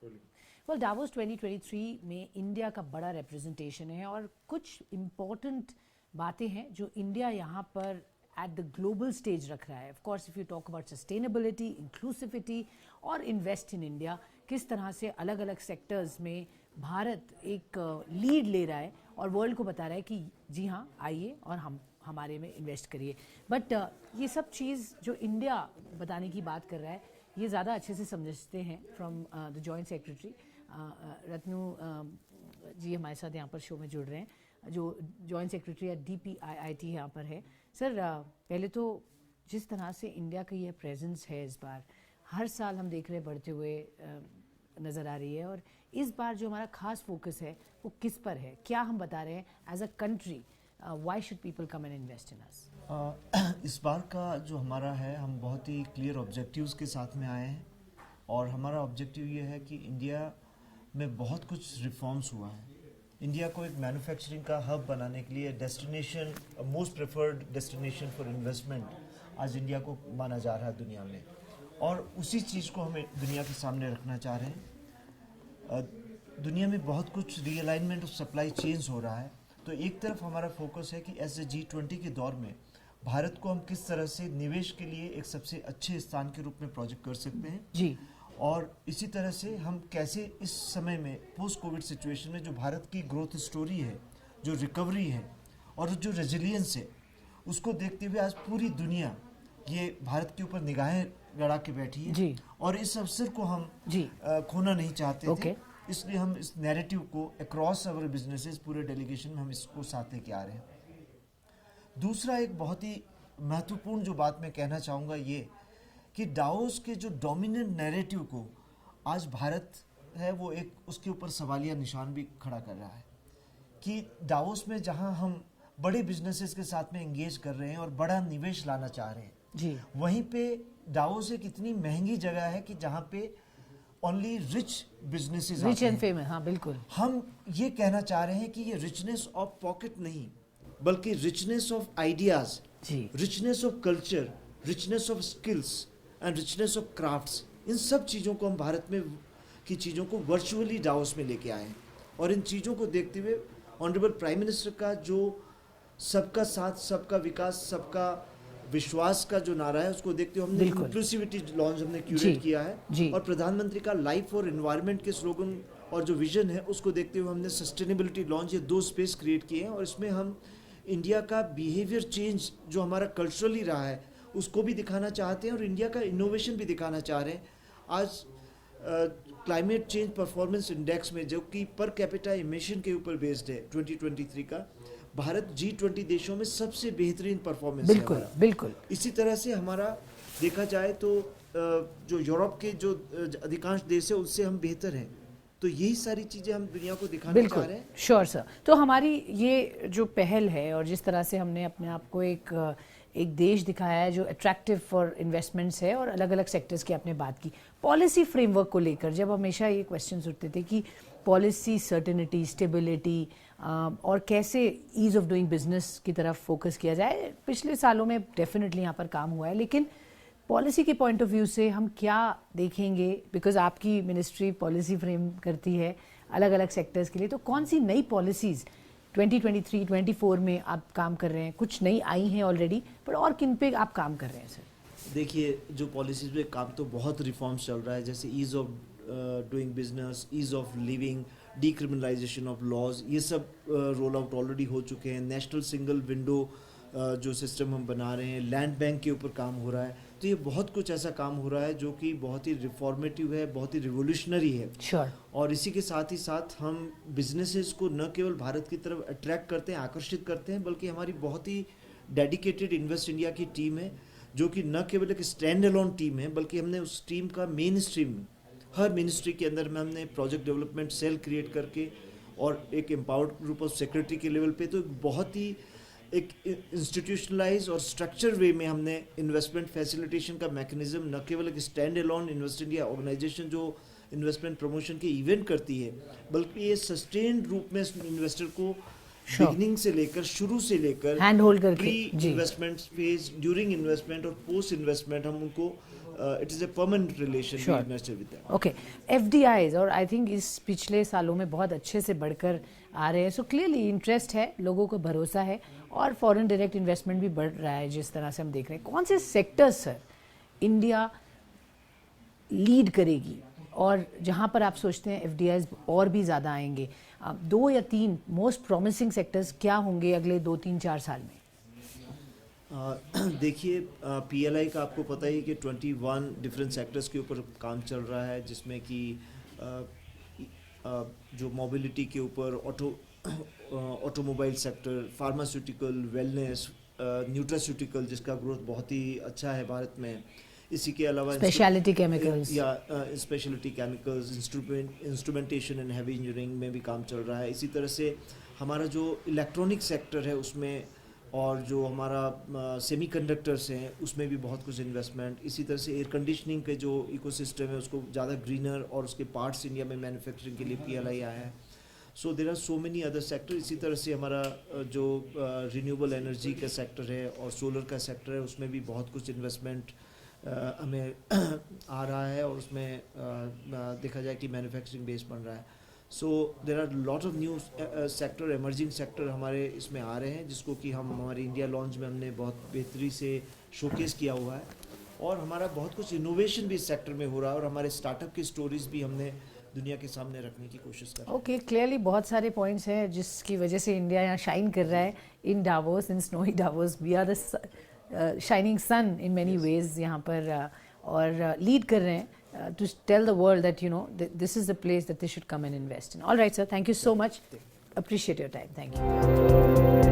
Well Davos 2023 में India का बड़ा रिप्रेजेंटेशन है और कुछ इम्पोर्टेंट बातें हैं जो इंडिया यहाँ पर एट द ग्लोबल स्टेज रख रहा है. Of course if you talk about sustainability, inclusivity और इन्वेस्ट इन इंडिया, किस तरह से अलग अलग सेक्टर्स में भारत एक लीड ले रहा है और वर्ल्ड को बता रहा है कि जी हाँ आइए और हमारे में इन्वेस्ट करिए. बट ये सब चीज़ जो इंडिया बताने की बात कर रहा है ये ज़्यादा अच्छे से समझते हैं from the joint secretary Ratnu ji हमारे साथ यहाँ पर शो में जुड़ रहे हैं, जो जॉइंट सेक्रेटरी या DPIIT यहाँ पर है. सर पहले तो जिस तरह से इंडिया का ये प्रेजेंस है इस बार, हर साल हम देख रहे हैं बढ़ते हुए नज़र आ रही है, और इस बार जो हमारा खास फोकस है वो किस पर है, क्या हम बता रहे हैं as a country, why should people come and invest in us? इस बार का जो हमारा है, हम बहुत ही क्लियर ऑब्जेक्टिव्स के साथ में आए हैं और हमारा ऑब्जेक्टिव ये है कि इंडिया में बहुत कुछ रिफॉर्म्स हुआ है. इंडिया को एक मैन्युफैक्चरिंग का हब बनाने के लिए destination, most preferred destination for investment आज इंडिया को माना जा रहा है दुनिया में, और उसी चीज़ को हम दुनिया के सामने रखना चाह रहे हैं. दुनिया में बहुत कुछ रीअलाइनमेंट ऑफ सप्लाई चेन्स हो रहा है, तो एक तरफ हमारा फोकस है कि एज ए G20 के दौर में भारत को हम किस तरह से निवेश के लिए एक सबसे अच्छे स्थान के रूप में प्रोजेक्ट कर सकते हैं जी, और इसी तरह से हम कैसे इस समय में पोस्ट कोविड सिचुएशन में जो भारत की ग्रोथ स्टोरी है, जो रिकवरी है और जो रेजिलियंस है, उसको देखते हुए आज पूरी दुनिया ये भारत के ऊपर निगाहें गड़ा के बैठी है जी. और इस अवसर को हम जी. खोना नहीं चाहते Okay. थे. इसलिए हम इस नैरेटिव को अक्रॉस अवर बिजनेसेस पूरे डेलीगेशन में हम इसको साथ लेके आ रहे हैं. दूसरा एक बहुत ही महत्वपूर्ण जो बात मैं कहना चाहूँगा ये कि डावोस के जो डोमिनेंट नैरेटिव को आज भारत है वो एक उसके ऊपर सवालिया निशान भी खड़ा कर रहा है कि डावोस में जहां हम बड़े बिजनेसेस के साथ में एंगेज कर रहे हैं और बड़ा निवेश लाना चाह रहे हैं जी, वहीं पे डावोस एक इतनी महंगी जगह है कि जहां पे only rich businesses rich and famous. हाँ बिल्कुल. हम ये कहना चाह रहे हैं कि ये रिचनेस ऑफ पॉकेट नहीं बल्कि रिचनेस ऑफ आइडियाज, जी, richness of culture, richness of skills and richness of crafts, इन सब चीज़ों को हम भारत में की चीज़ों को वर्चुअली डावोस में लेके आए हैं. और इन चीज़ों को देखते हुए ऑनरेबल प्राइम मिनिस्टर का जो सबका साथ, सबका विकास, सबका विश्वास का जो नारा है, उसको देखते हुए हमने बिल्कुल. इंक्लूसिविटी लॉन्च हमने जी, क्यूरेट किया है जी. और प्रधानमंत्री का लाइफ और एनवायरनमेंट के स्लोगन और जो विजन है उसको देखते हुए हमने सस्टेनेबिलिटी लॉन्च, ये 2 स्पेस क्रिएट किए हैं और इसमें हम इंडिया का बिहेवियर चेंज जो हमारा कल्चरली रहा है उसको भी दिखाना चाहते हैं और इंडिया का इनोवेशन भी दिखाना चाह रहे हैं. आज क्लाइमेट चेंज परफॉर्मेंस इंडेक्स में जो कि पर कैपिटा इमिशन के ऊपर बेस्ड है 2023 का, भारत G20 देशों में सबसे बेहतरीन परफॉर्मेंस है बिल्कुल हमारा. बिल्कुल. इसी तरह से हमारा देखा जाए तो जो यूरोप के जो अधिकांश देश है उससे हम बेहतर हैं. तो यही सारी चीज़ें हम दुनिया को दिखाना चाह बिल्कुल रहे हैं. Sure sir. तो हमारी ये जो पहल है और जिस तरह से हमने अपने आप को एक देश दिखाया है जो अट्रैक्टिव फॉर इन्वेस्टमेंट्स है और अलग अलग सेक्टर्स की आपने बात की, पॉलिसी फ्रेमवर्क को लेकर जब हमेशा ये क्वेश्चंस उठते थे कि पॉलिसी सर्टेनिटी, स्टेबिलिटी और कैसे ईज ऑफ डूइंग बिजनेस की तरफ फोकस किया जाए, पिछले सालों में डेफिनेटली यहाँ पर काम हुआ है, लेकिन पॉलिसी के पॉइंट ऑफ व्यू से हम क्या देखेंगे, बिकॉज आपकी मिनिस्ट्री पॉलिसी फ्रेम करती है अलग अलग सेक्टर्स के लिए, तो कौन सी नई पॉलिसीज़ 2023-24 में आप काम कर रहे हैं? कुछ नई आई हैं ऑलरेडी, पर और किन पे आप काम कर रहे हैं सर? देखिए, जो पॉलिसीज़ पे काम तो बहुत रिफॉर्म्स चल रहा है, जैसे ease of doing business, ease of living, decriminalization of laws, ये सब रोल आउट ऑलरेडी हो चुके हैं. नेशनल सिंगल विंडो जो सिस्टम हम बना रहे हैं, लैंड बैंक के ऊपर काम हो रहा है. तो ये बहुत कुछ ऐसा काम हो रहा है जो कि बहुत ही रिफॉर्मेटिव है, बहुत ही रिवोल्यूशनरी है. श्योर. और इसी के साथ ही साथ हम बिजनेसेस को न केवल भारत की तरफ अट्रैक्ट करते हैं, आकर्षित करते हैं, बल्कि हमारी बहुत ही डेडिकेटेड इन्वेस्ट इंडिया की टीम है जो कि न केवल एक स्टैंड अलोन टीम है, बल्कि हमने उस टीम का मेन स्ट्रीम हर मिनिस्ट्री के अंदर में हमने प्रोजेक्ट डेवलपमेंट सेल क्रिएट करके और एक एम्पावर्ड ग्रुप ऑफ सेक्रेटरी के लेवल पे, तो बहुत ही एक इंस्टीट्यूशनलाइज और स्ट्रक्चर वे में हमने इन्वेस्टमेंट फैसिलिटेशन का मैकेनिज्म, न केवल एक stand alone invest India organization जो इन्वेस्टमेंट प्रमोशन के इवेंट करती है, बल्कि ये सस्टेन्ड रूप में इन्वेस्टर को बिगिनिंग से लेकर, शुरू से लेकर हैंड होल्ड करके pre investment phase, during investment और पोस्ट इन्वेस्टमेंट हम उनको it is a permanent relation Sure. we nurture with them. Okay FDIs और आई थिंक इस पिछले सालों में बहुत अच्छे से बढ़कर आ रहे हैं. सो क्लियरली इंटरेस्ट है, लोगों को भरोसा है और फॉरेन डायरेक्ट इन्वेस्टमेंट भी बढ़ रहा है जिस तरह से हम देख रहे हैं. कौन से सेक्टर्स सर इंडिया लीड करेगी और जहां पर आप सोचते हैं FDIs और भी ज़्यादा आएंगे? 2 या 3 मोस्ट प्रॉमिसिंग सेक्टर्स क्या होंगे अगले 2-3-4 साल में? देखिए PLI का आपको पता ही कि 21 डिफरेंट सेक्टर्स के ऊपर काम चल रहा है, जिसमें कि जो मोबिलिटी के ऊपर automobile sector, pharmaceutical, wellness, nutraceutical जिसका ग्रोथ बहुत ही अच्छा है भारत में. इसी के अलावा स्पेशलिटी केमिकल्स या speciality chemicals, instrumentation and heavy engineering में भी काम चल रहा है. इसी तरह से हमारा जो इलेक्ट्रॉनिक सेक्टर है उसमें, और जो हमारा सेमीकंडक्टर्स हैं उसमें भी बहुत कुछ इन्वेस्टमेंट. इसी तरह से एयर कंडीशनिंग के जो इकोसिस्टम है उसको ज़्यादा ग्रीनर और उसके पार्ट्स इंडिया में मैन्युफैक्चरिंग के लिए PLI आया है. So there are so many other sector. इसी तरह से हमारा जो रिन्यूएबल एनर्जी का सेक्टर है और सोलर का सेक्टर है उसमें भी बहुत कुछ इन्वेस्टमेंट हमें आ रहा है, और उसमें देखा जाए कि मैन्युफैक्चरिंग बेस बन रहा है. So there are lot of new sector, emerging sector हमारे इसमें आ रहे हैं, जिसको कि हम हमारे इंडिया लॉन्च में हमने बहुत बेहतरी से शोकेस किया हुआ है. और हमारा बहुत कुछ इनोवेशन भी इस सेक्टर में हो रहा है, और हमारे स्टार्टअप की स्टोरीज भी हमने दुनिया के सामने रखने की कोशिश कर रहे हैं. ओके क्लियरली बहुत सारे पॉइंट्स हैं जिसकी वजह से इंडिया यहाँ शाइन कर रहा है. In Davos, in snowy Davos, we are the shining sun in many ways यहाँ पर, और लीड कर रहे हैं to tell the world that this is the place that they should come and invest in. All right sir, thank you so much. Appreciate your time. Thank you.